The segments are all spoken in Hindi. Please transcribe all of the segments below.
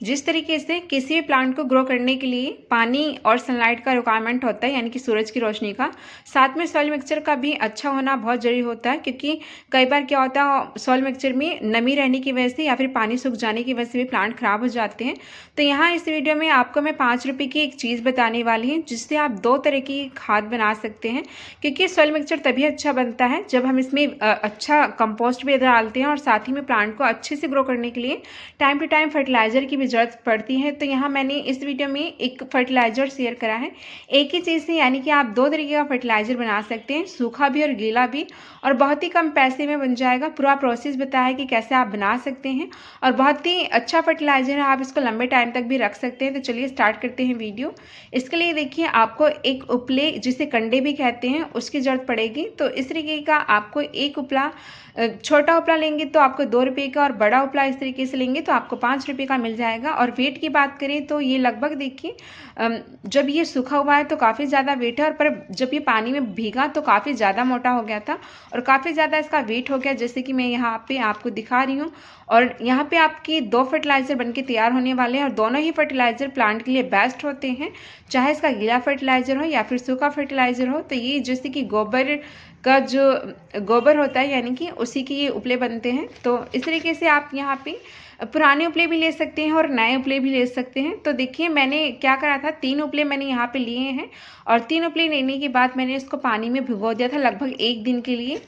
जिस तरीके से किसी भी प्लांट को ग्रो करने के लिए पानी और सनलाइट का रिक्वायरमेंट होता है, यानी कि सूरज की रोशनी का, साथ में सॉइल मिक्सचर का भी अच्छा होना बहुत ज़रूरी होता है। क्योंकि कई बार क्या होता है, सॉइल मिक्सचर में नमी रहने की वजह से या फिर पानी सूख जाने की वजह से भी प्लांट ख़राब हो जाते हैं। तो यहाँ इस वीडियो में आपको मैं 5 रुपये की एक चीज़ बताने वाली हूँ, जिससे आप 2 तरह की खाद बना सकते हैं। क्योंकि सॉइल मिक्सचर तभी अच्छा बनता है जब हम इसमें अच्छा कंपोस्ट भी डालते हैं और साथ ही में प्लांट को अच्छे से ग्रो करने के लिए टाइम टू टाइम फर्टिलाइज़र की भी ज़रूरत पड़ती है। तो यहाँ मैंने इस वीडियो में एक फर्टिलाइज़र शेयर करा है एक ही चीज़ से, यानी कि आप 2 तरीके का फर्टिलाइज़र बना सकते हैं, सूखा भी और गीला भी, और बहुत ही कम पैसे में बन जाएगा। पूरा प्रोसेस बताया है कि कैसे आप बना सकते हैं और बहुत ही अच्छा फर्टिलाइज़र है, आप इसको लंबे टाइम तक भी रख सकते हैं। तो चलिए स्टार्ट करते हैं वीडियो। इसके लिए देखिए, आपको एक उपले, जिसे कंडे भी कहते हैं, उसकी ज़रूरत पड़ेगी। तो इस तरीके का आपको एक उपला, छोटा उपला लेंगे तो आपको 2 रुपये का, और बड़ा उपला इस तरीके से लेंगे तो आपको 5 रुपये का मिल जाएगा। और वेट की बात करें तो ये लगभग देखिए, जब ये सूखा हुआ है तो काफ़ी ज़्यादा वेट है, और पर जब ये पानी में भीगा तो काफ़ी ज़्यादा मोटा हो गया था और काफ़ी ज़्यादा इसका वेट हो गया, जैसे कि मैं यहाँ पे आपको दिखा रही हूँ। और यहाँ पे आपकी 2 फर्टिलाइज़र बनके तैयार होने वाले हैं, और दोनों ही फर्टिलाइज़र प्लांट के लिए बेस्ट होते हैं, चाहे इसका गीला फर्टिलाइज़र हो या फिर सूखा फर्टिलाइज़र हो। तो ये जैसे कि गोबर का जो गोबर होता है, यानी कि उसी के ये उपले बनते हैं। तो इस तरीके से आप यहाँ पे पुराने उपले भी ले सकते हैं और नए उपले भी ले सकते हैं। तो देखिए, मैंने क्या करा था, 3 उपले मैंने यहाँ पे लिए हैं, और 3 उपले लेने के बाद मैंने इसको पानी में भिगो दिया था लगभग 1 दिन के लिए।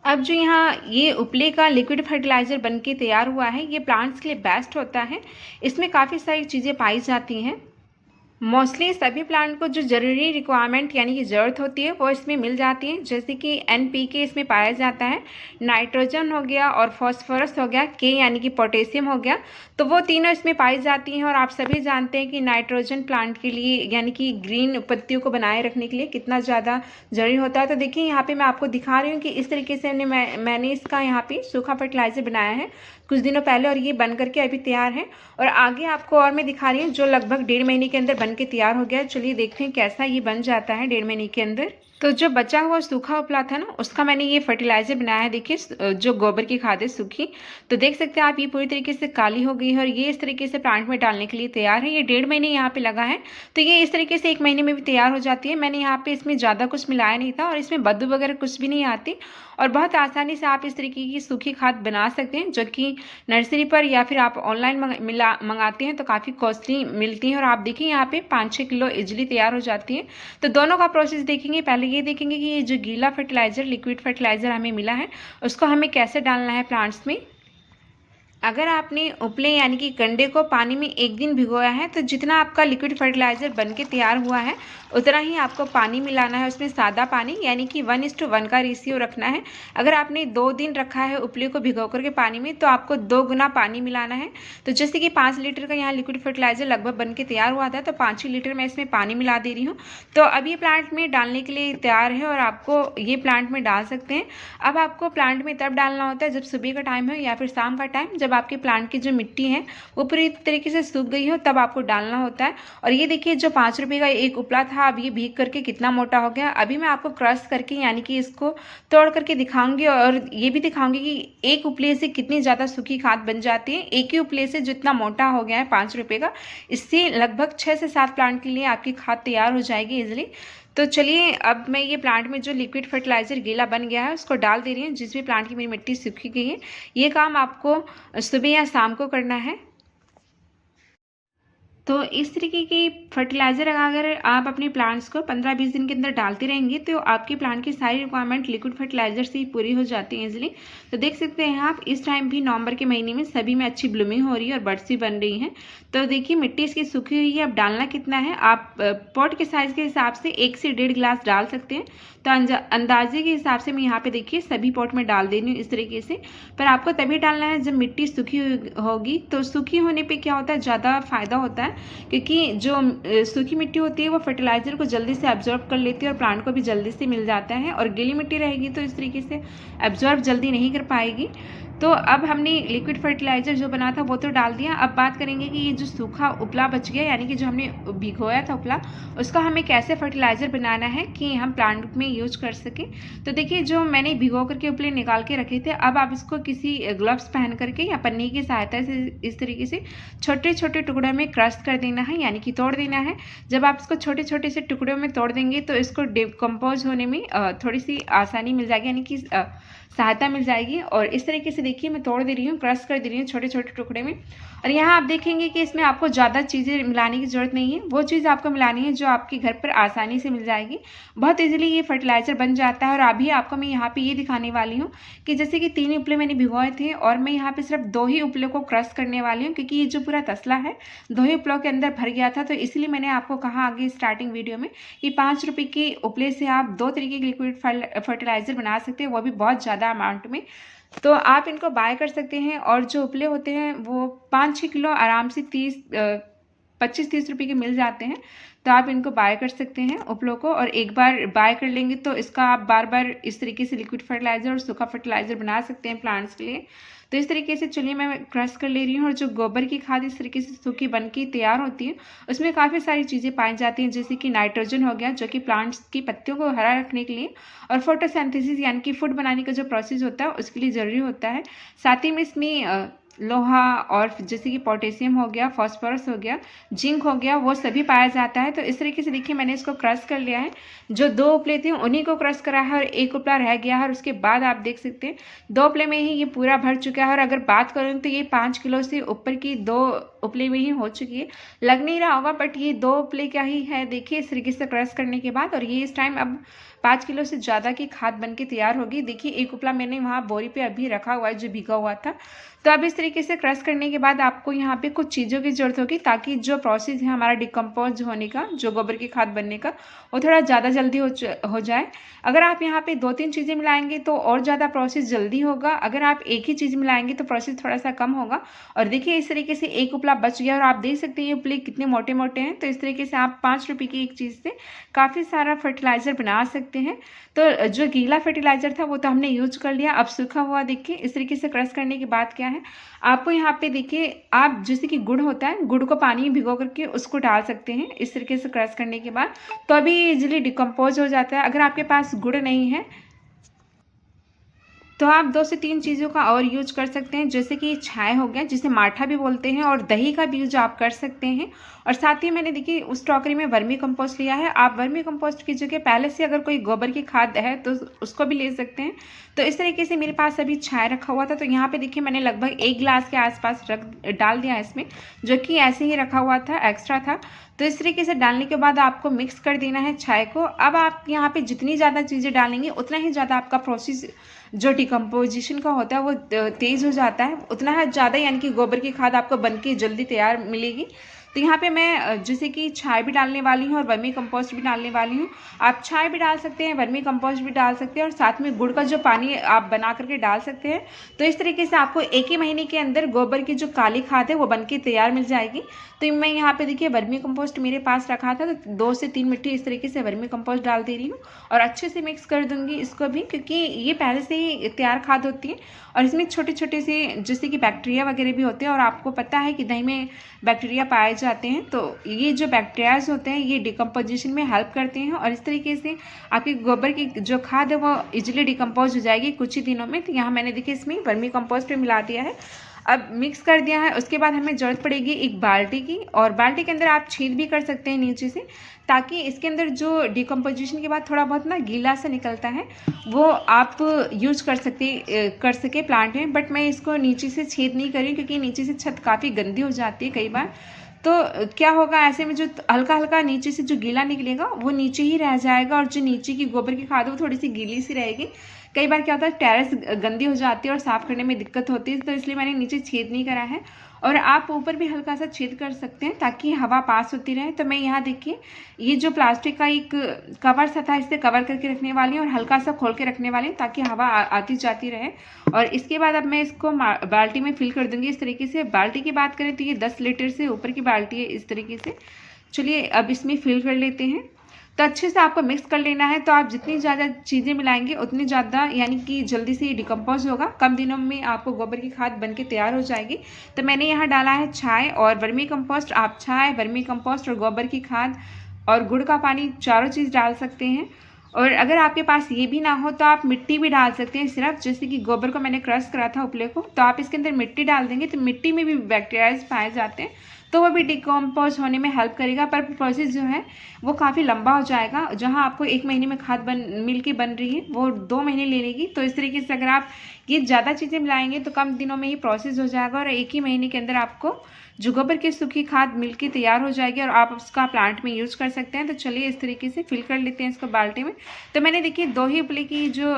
अब जो यहाँ ये उपले का लिक्विड फर्टिलाइज़र बनके तैयार हुआ है, ये प्लांट्स के लिए बेस्ट होता है। इसमें काफ़ी सारी चीज़ें पाई जाती हैं। मोस्टली सभी प्लांट को जो ज़रूरी रिक्वायरमेंट, यानी कि ज़रूरत होती है, वो इसमें मिल जाती है। जैसे कि NPK इसमें पाया जाता है, नाइट्रोजन हो गया, और फॉस्फोरस हो गया, K यानी कि पोटेशियम हो गया। तो वो तीनों इसमें पाई जाती हैं। और आप सभी जानते हैं कि नाइट्रोजन प्लांट के लिए, यानी कि ग्रीन पत्तियों को बनाए रखने के लिए कितना ज़्यादा ज़रूरी होता है। तो देखिए, यहाँ पे मैं आपको दिखा रही हूँ कि इस तरीके से मैंने इसका यहाँ पे सूखा फर्टिलाइज़र बनाया है कुछ दिनों पहले, और ये बन करके अभी तैयार है। और आगे आपको और मैं दिखा रही हूँ जो लगभग 1.5 महीने के अंदर बन के तैयार हो गया है। चलिए देखते हैं कैसा ये बन जाता है 1.5 महीने के अंदर। तो जो बचा हुआ सूखा उपला था ना, उसका मैंने ये फर्टिलाइज़र बनाया है। देखिए, जो गोबर की खाद है सूखी, तो देख सकते हैं आप, ये पूरी तरीके से काली हो गई है, और ये इस तरीके से प्लांट में डालने के लिए तैयार है। ये 1.5 महीने यहाँ पे लगा है, तो ये इस तरीके से 1 महीने में भी तैयार हो जाती है। मैंने यहाँ पे इसमें ज़्यादा कुछ मिलाया नहीं था, और इसमें बदबू वगैरह कुछ भी नहीं आती, और बहुत आसानी से आप इस तरीके की सूखी खाद बना सकते हैं, जो कि नर्सरी पर या फिर आप ऑनलाइन मंगाते हैं तो काफ़ी कॉस्टली मिलती हैं। और आप देखिए, यहाँ पे 5-6 किलो इजीली तैयार हो जाती है। तो दोनों का प्रोसेस देखेंगे। पहले ये देखेंगे कि ये जो गीला फर्टिलाइज़र, लिक्विड फर्टिलाइज़र हमें मिला है, उसको हमें कैसे डालना है प्लांट्स में। अगर आपने उपले, यानी कि कंडे को पानी में 1 दिन भिगोया है, तो जितना आपका लिक्विड फर्टिलाइज़र बनके तैयार हुआ है, उतना ही आपको पानी मिलाना है उसमें, सादा पानी, यानी कि 1:1 का रेशियो रखना है। अगर आपने 2 दिन रखा है उपले को भिगो करके पानी में, तो आपको 2 गुना पानी मिलाना है। तो जैसे कि 5 लीटर का यहाँ लिक्विड फर्टिलाइज़र लगभग बनके तैयार हुआ था, तो 5 ही लीटर मैं इसमें पानी मिला दे रही हूँ। तो अब ये प्लांट में डालने के लिए तैयार है, और आपको ये प्लांट में डाल सकते हैं। अब आपको प्लांट में तब डालना होता है जब सुबह का टाइम हो या फिर शाम का टाइम, जब आपके प्लांट की जो मिट्टी है वो पूरी तरीके से सूख गई हो, तब आपको डालना होता है। और ये देखिए, जो 5 रुपये का एक उपला था, अब ये भीग करके कितना मोटा हो गया। अभी मैं आपको क्रश करके, यानी कि इसको तोड़ करके दिखाऊंगी, और ये भी दिखाऊंगी कि एक उपले से कितनी ज़्यादा सूखी खाद बन जाती है। एक ही उपले से जितना मोटा हो गया है 5 रुपये का, इससे लगभग 6 से 7 प्लांट के लिए आपकी खाद तैयार हो जाएगी इजीली। तो चलिए, अब मैं ये प्लांट में जो लिक्विड फर्टिलाइज़र गीला बन गया है, उसको डाल दे रही हूँ। जिस भी प्लांट की मेरी मिट्टी सूखी गई है, ये काम आपको सुबह या शाम को करना है। तो इस तरीके की फर्टिलाइज़र अगर आप अपने प्लांट्स को 15-20 दिन के अंदर डालते रहेंगे, तो आपके प्लांट की सारी रिक्वायरमेंट लिक्विड फर्टिलाइज़र से ही पूरी हो जाती है इजीली। तो देख सकते हैं आप, इस टाइम भी नवंबर के महीने में सभी में अच्छी ब्लूमिंग हो रही है और बड्स भी बन रही हैं। तो देखिए, मिट्टी इसकी सूखी हुई है। अब डालना कितना है, आप पॉट के साइज़ के हिसाब से 1 से 1.5 गिलास डाल सकते हैं। तो अंदाजे के हिसाब से मैं यहाँ पे देखिए सभी पॉट में डाल दे रही हूँ इस तरीके से। पर आपको तभी डालना है जब मिट्टी सूखी होगी। तो सूखी होने पे क्या होता है, ज़्यादा फ़ायदा होता है, क्योंकि जो सूखी मिट्टी होती है वो फर्टिलाइज़र को जल्दी से एब्जॉर्ब कर लेती है और प्लांट को भी जल्दी से मिल जाता है। और गीली मिट्टी रहेगी तो इस तरीके से एब्जॉर्ब जल्दी नहीं कर पाएगी। तो अब हमने लिक्विड फर्टिलाइज़र जो बना था वो तो डाल दिया। अब बात करेंगे कि ये जो सूखा उपला बच गया, यानी कि जो हमने भिगोया था उपला, उसका हमें कैसे फर्टिलाइज़र बनाना है कि हम प्लांट में यूज़ कर सकें। तो देखिए, जो मैंने भिगो करके उपले निकाल के रखे थे, अब आप इसको किसी ग्लव्स पहन करके या पन्नी की सहायता से इस तरीके से छोटे-छोटे टुकड़ों में क्रश कर देना है, यानी कि तोड़ देना है। जब आप इसको छोटे-छोटे से टुकड़ों में तोड़ देंगे तो इसको डिकम्पोज़ होने में थोड़ी-सी आसानी मिल जाएगी, यानी कि सहायता मिल जाएगी। और इस तरीके से देखिए मैं तोड़ दे रही हूँ, क्रश कर दे रही हूँ छोटे-छोटे टुकड़े में। और यहाँ आप देखेंगे कि इसमें आपको ज़्यादा चीज़ें मिलाने की ज़रूरत नहीं है। वो चीज़ आपको मिलानी है जो आपके घर पर आसानी से मिल जाएगी। बहुत ईज़िली ये फर्टिलाइज़र बन जाता है। और अभी आपको मैं यहाँ पे ये दिखाने वाली हूँ कि जैसे कि 3 उपले मैंने भिगोए थे और मैं यहाँ पे सिर्फ 2 ही उपले को क्रश करने वाली हूँ, क्योंकि ये जो पूरा तसला है 2 ही उपलों के अंदर भर गया था। तो इसलिए मैंने आपको कहा आगे स्टार्टिंग वीडियो में कि 5 रुपये के उपले से आप 2 तरीके के लिक्विड फर्टिलाइज़र बना सकते हैं, वो भी बहुत ज़्यादा अमाउंट में। तो आप इनको बाय कर सकते हैं। और जो उपले होते हैं वो 5-6 किलो आराम से 25-30 रुपये के मिल जाते हैं। तो आप इनको बाय कर सकते हैं उपलों को। और एक बार बाय कर लेंगे तो इसका आप बार बार इस तरीके से लिक्विड फर्टिलाइज़र और सूखा फर्टिलाइज़र बना सकते हैं प्लांट्स के लिए। तो इस तरीके से चलिए मैं क्रश कर ले रही हूँ। और जो गोबर की खाद इस तरीके से सूखी बन के तैयार होती है, उसमें काफ़ी सारी चीज़ें पाई जाती हैं, जैसे कि नाइट्रोजन हो गया जो कि प्लांट्स की पत्तियों को हरा रखने के लिए, और फोटोसिंथेसिस यानी कि फूड बनाने का जो प्रोसेस होता है उसके लिए ज़रूरी होता है। साथ ही में इसमें लोहा और जैसे कि पोटेशियम हो गया, फास्फोरस हो गया, जिंक हो गया, वो सभी पाया जाता है। तो इस तरीके से देखिए मैंने इसको क्रश कर लिया है। जो 2 उपले थे उन्हीं को क्रश करा है और 1 उपला रह गया है। और उसके बाद आप देख सकते हैं 2 उपले में ही ये पूरा भर चुका है। और अगर बात करूँ तो ये 5 किलो से ऊपर की 2 उपले में ही हो चुकी है। लग नहीं रहा होगा बट ये 2 उपले क्या ही है, देखिए इस तरीके से क्रश करने के बाद। और ये इस टाइम अब 5 किलो से ज़्यादा की खाद बन के तैयार होगी। देखिए 1 उपला मैंने वहाँ बोरी पे अभी रखा हुआ है जो भीगा हुआ था। तो अब इस तरीके से क्रश करने के बाद आपको यहाँ पे कुछ चीज़ों की ज़रूरत होगी, ताकि जो प्रोसेस है हमारा डिकम्पोज होने का, जो गोबर की खाद बनने का, वो थोड़ा ज़्यादा जल्दी हो जाए। अगर आप यहाँ पे 2-3 चीज़ें मिलाएंगे तो और ज़्यादा प्रोसेस जल्दी होगा। अगर आप एक ही चीज़ मिलाएंगे तो प्रोसेस थोड़ा सा कम होगा। और देखिए इस तरीके से 1 उपला बच गया। और आप देख सकते हैं ये उपले कितने मोटे मोटे हैं। तो इस तरीके से आप 5 रुपये की एक चीज़ से काफ़ी सारा फर्टिलाइज़र बना सकते हैं। तो जो गीला फर्टिलाइज़र था वो तो हमने यूज कर लिया। अब सूखा हुआ देखिए इस तरीके से क्रश करने के बाद क्या है, आपको यहाँ पे देखिए, आप जैसे कि गुड़ होता है, गुड़ को पानी में भिगो करके उसको डाल सकते हैं इस तरीके से क्रश करने के बाद, तो अभी इजीली डिकम्पोज हो जाता है। अगर आपके पास गुड़ नहीं है तो आप 2 से 3 चीज़ों का और यूज कर सकते हैं, जैसे कि छाय हो गया जिसे माठा भी बोलते हैं, और दही का भी यूज आप कर सकते हैं। और साथ ही मैंने देखिए उस टोकरी में वर्मी कंपोस्ट लिया है। आप वर्मी कंपोस्ट की जगह पहले से अगर कोई गोबर की खाद है तो उसको भी ले सकते हैं। तो इस तरीके से मेरे पास अभी छाय रखा हुआ था, तो यहाँ पे देखिए मैंने लगभग 1 गिलास के आसपास डाल दिया इसमें, जो कि ऐसे ही रखा हुआ था, एक्स्ट्रा था। तो इस तरीके से डालने के बाद आपको मिक्स कर देना है छाय को। अब आप यहाँ पे जितनी ज़्यादा चीज़ें डालेंगे उतना ही ज़्यादा आपका प्रोसेस जो डिकम्पोजिशन का होता है वो तेज़ हो जाता है, उतना ही ज़्यादा यानी कि गोबर की खाद आपको बन के जल्दी तैयार मिलेगी। तो यहाँ पे मैं जैसे कि छाय भी डालने वाली हूँ और वर्मी कंपोस्ट भी डालने वाली हूँ। आप छाय भी डाल सकते हैं, वर्मी कंपोस्ट भी डाल सकते हैं, और साथ में गुड़ का जो पानी आप बना करके डाल सकते हैं। तो इस तरीके से आपको 1 ही महीने के अंदर गोबर की जो काली खाद है वो बन के तैयार मिल जाएगी। तो मैं यहाँ पे देखिए वर्मी कंपोस्ट मेरे पास रखा था, तो 2 से 3 मिट्टी इस तरीके से वर्मी कंपोस्ट डाल दे रही हूँ और अच्छे से मिक्स कर दूँगी इसको भी, क्योंकि ये पहले से ही तैयार खाद होती है और इसमें छोटे छोटे से जैसे कि बैक्टीरिया वगैरह भी होते हैं। और आपको पता है कि दही में बैक्टीरिया पाए जाते हैं, तो ये जो बैक्टीरियाज होते हैं ये डिकम्पोजिशन में हेल्प करते हैं, और इस तरीके से आपकी गोबर की जो खाद है वो इजीली डिकम्पोज हो जाएगी कुछ ही दिनों में। तो यहाँ मैंने देखिए इसमें वर्मी कंपोस्ट भी मिला दिया है, अब मिक्स कर दिया है। उसके बाद हमें ज़रूरत पड़ेगी एक बाल्टी की, और बाल्टी के अंदर आप छेद भी कर सकते हैं नीचे से, ताकि इसके अंदर जो डिकम्पोजिशन के बाद थोड़ा बहुत ना गीला सा निकलता है वो आप यूज कर सके प्लांट में। बट मैं इसको नीचे से छेद नहीं करी, क्योंकि नीचे से छत काफ़ी गंदी हो जाती है कई बार। तो क्या होगा, ऐसे में जो हल्का हल्का नीचे से जो गीला निकलेगा वो नीचे ही रह जाएगा, और जो नीचे की गोबर की खाद है वो थोड़ी सी गीली सी रहेगी। कई बार क्या होता है टेरेस गंदी हो जाती है और साफ़ करने में दिक्कत होती है, तो इसलिए मैंने नीचे छेद नहीं करा है। और आप ऊपर भी हल्का सा छेद कर सकते हैं ताकि हवा पास होती रहे। तो मैं यहाँ देखिए ये जो प्लास्टिक का एक कवर सा था, इससे कवर करके रखने वाली हूँ और हल्का सा खोल के रखने वाली हूँ ताकि हवा आती जाती रहे। और इसके बाद अब मैं इसको बाल्टी में फिल कर दूँगी इस तरीके से। बाल्टी की बात करें तो ये 10 लीटर से ऊपर की बाल्टी है इस तरीके से। चलिए अब इसमें फिल कर लेते हैं। तो अच्छे से आपको मिक्स कर लेना है। तो आप जितनी ज़्यादा चीज़ें मिलाएंगे उतनी ज़्यादा यानी कि जल्दी से डिकम्पोज होगा, कम दिनों में आपको गोबर की खाद बन के तैयार हो जाएगी। तो मैंने यहाँ डाला है छाय और वर्मी कंपोस्ट। आप छाय, वर्मी कंपोस्ट और गोबर की खाद और गुड़ का पानी चारों चीज़ डाल सकते हैं। और अगर आपके पास ये भी ना हो तो आप मिट्टी भी डाल सकते हैं सिर्फ, जैसे कि गोबर को मैंने क्रश करा था उपले को, तो आप इसके अंदर मिट्टी डाल देंगे तो मिट्टी में भी बैक्टीरियाज पाए जाते हैं, तो वो भी डिकम्पोज होने में हेल्प करेगा। पर प्रोसेस जो है वो काफ़ी लंबा हो जाएगा। जहाँ आपको 1 महीने में खाद मिल के बन रही है वो 2 महीने ले लेगी। तो इस तरीके से अगर आप ये ज़्यादा चीज़ें मिलाएंगे तो कम दिनों में ही प्रोसेस हो जाएगा और 1 ही महीने के अंदर आपको जो गोबर की सूखी खाद मिल के तैयार हो जाएगी और आप उसका प्लांट में यूज़ कर सकते हैं। तो चलिए इस तरीके से फिल कर लेते हैं इसको बाल्टी में। तो मैंने देखिए 2 ही उपले की जो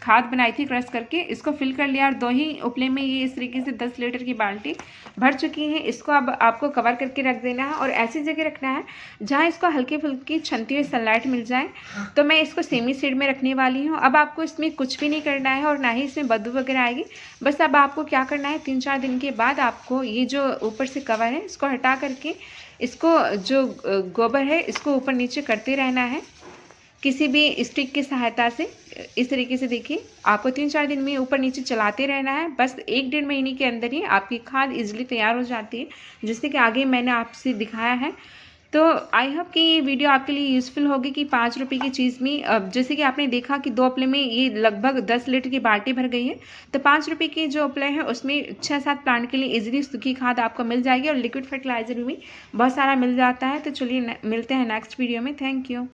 खाद बनाई थी क्रश करके, इसको फिल कर लिया और 2 ही उपले में ये इस तरीके से 10 लीटर की बाल्टी भर चुकी है। इसको अब आपको कवर करके रख देना है और ऐसी जगह रखना है जहाँ इसको हल्की फुल्की छनती हुई सनलाइट मिल जाए। तो मैं इसको सेमी शेड में रखने वाली हूँ। अब आपको इसमें कुछ भी नहीं करना है और ना ही इसमें बदबू वगैरह आएगी। बस अब आपको क्या करना है, 3-4 दिन के बाद आपको ये जो ऊपर से कवर है इसको हटा करके इसको जो गोबर है इसको ऊपर नीचे करते रहना है किसी भी स्टिक की सहायता से। इस तरीके से देखिए आपको 3-4 दिन में ऊपर नीचे चलाते रहना है। बस 1-1.5 महीने के अंदर ही आपकी खाद इजीली तैयार हो जाती है, जिससे कि आगे मैंने आपसे दिखाया है। तो आई होप कि ये वीडियो आपके लिए यूज़फुल होगी कि 5 रुपये की चीज़ में जैसे कि आपने देखा कि 2 उपले में ये लगभग 10 लीटर की बाल्टी भर गई है। तो 5 रुपये की जो उपले है उसमें 6-7 प्लांट के लिए इजीली सूखी खाद आपको मिल जाएगी और लिक्विड फर्टिलाइजर भी बहुत सारा मिल जाता है। तो चलिए मिलते हैं नेक्स्ट वीडियो में। Thank you.